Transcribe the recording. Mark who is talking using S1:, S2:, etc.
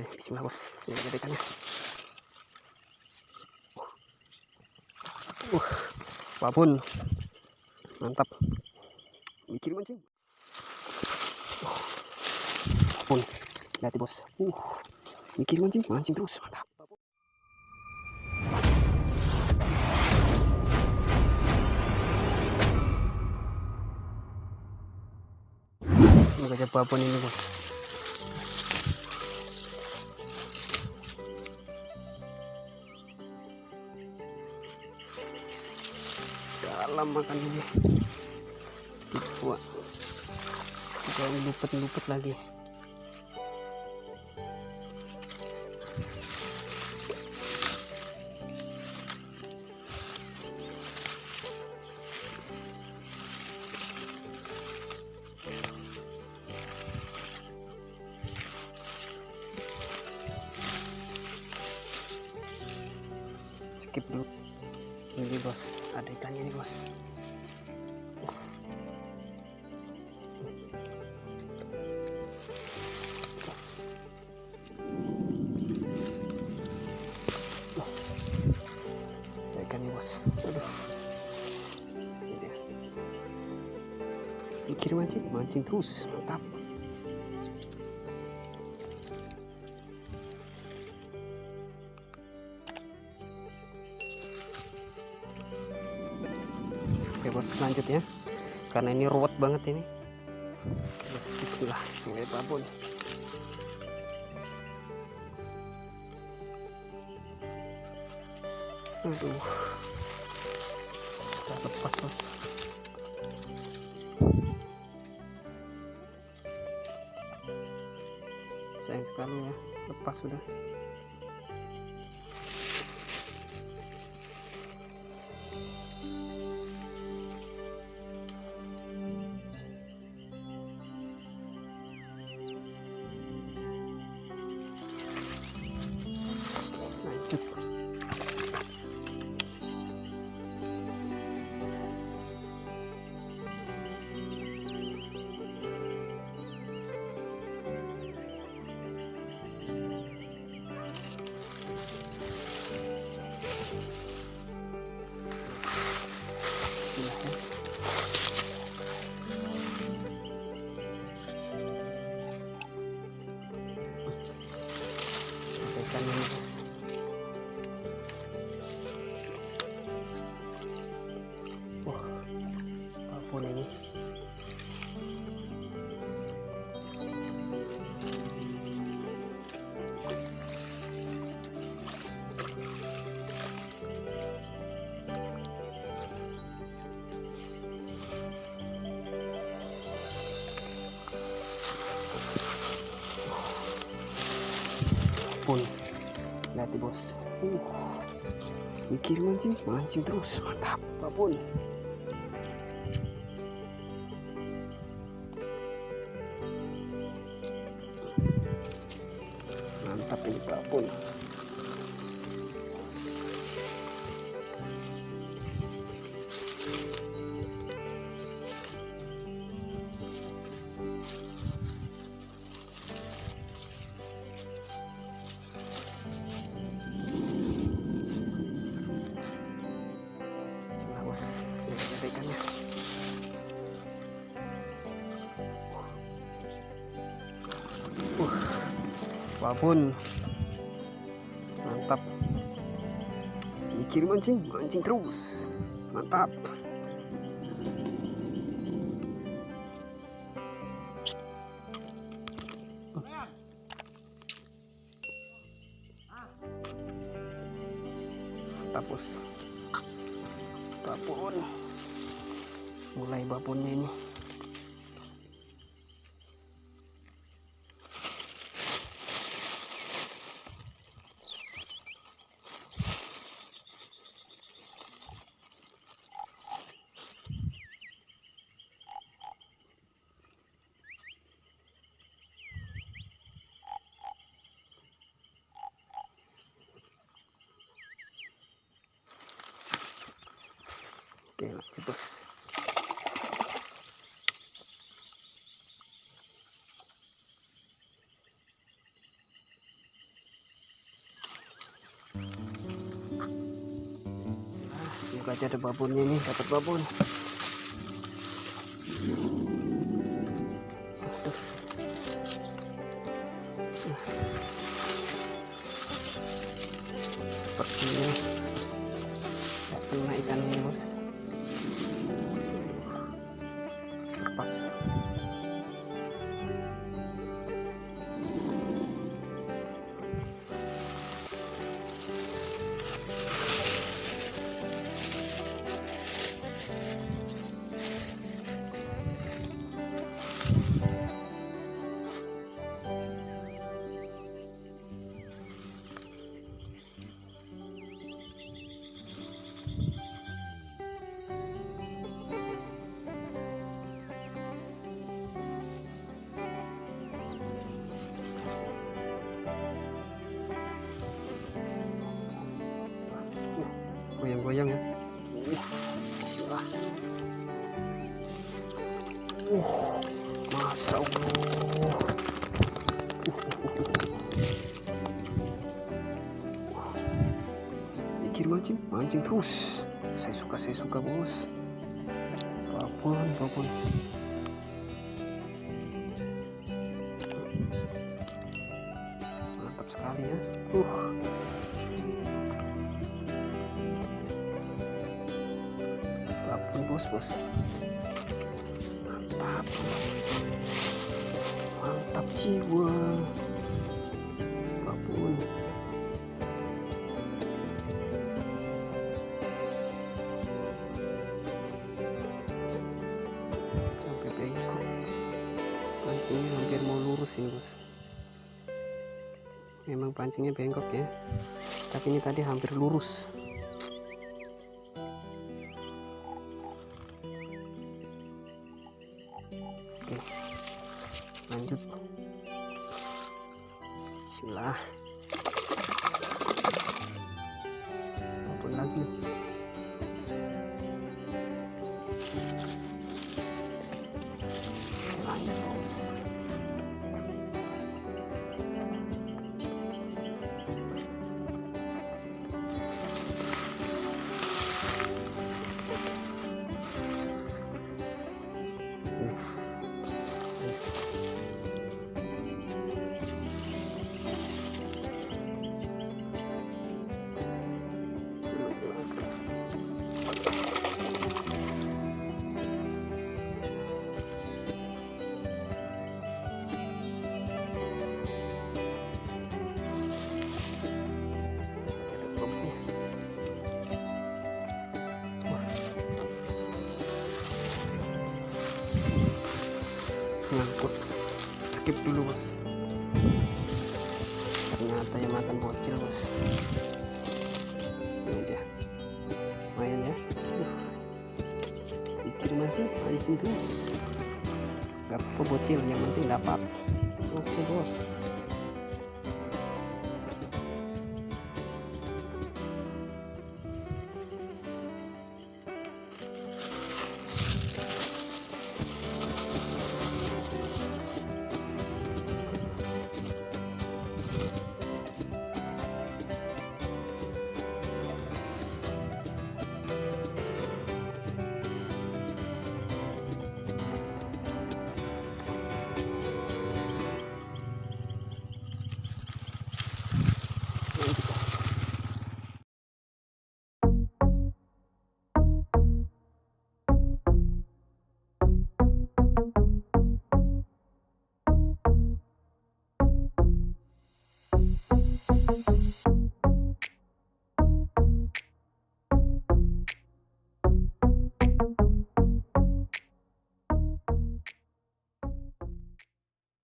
S1: Bismillah bos, sini ada ikannya. Babon, mantap. Mikir mancing. Babon, lihat bos. Mikir mancing, mancing terus, mantap. Semoga aja babon ini bos. Dalam makan ini. Wah, jangan lupet lagi. Skip dulu. Ini bos, ada ikannya nih bos. Ada ikan nih bos. Aduh. Ini dia. Mikir mancing, mancing terus, mantap. Oke bos, selanjutnya karena ini ruwet banget ini. Bos, bismillah, semuanya babon. Aduh, udah lepas bos. Sayang sekali ya, lepas sudah. Lanjut. Ikan ini bos. Wah, babon ini. Babon. Lihat bos. Mikir mancing, mancing terus, mantap. Babon. Mantap ini babon. Ikannya. Babon. Mantap. Mikir mancing, mancing terus. Mantap. Mantap bos. Babon. Mulai babonnya ini. Oke, lanjut bos. Nah, semoga aja ada babonnya nih, dapat babon. Aduh. Nah, sepertinya nggak kena ikan ini bos. Lepas. Goyang-goyang ya. Bismillah. Masya Allah. Mikir mancing terus. Saya suka bos. Babon. Mantap sekali ya. Babon bos. Mantap jiwa. Babon. Sampai bengkok. Pancingnya hampir mau lurus ini bos. Memang pancingnya bengkok ya. Tapi ini tadi hampir lurus. Oke, lanjut. Bismillah. Babon lagi. Lanjut bos. Ngangkut, skip dulu bos. Ternyata yang makan bocil bos. Ini dia, lumayan ya. Pikir mancing terus. Gak apa bocil, yang penting dapat. Oke bos.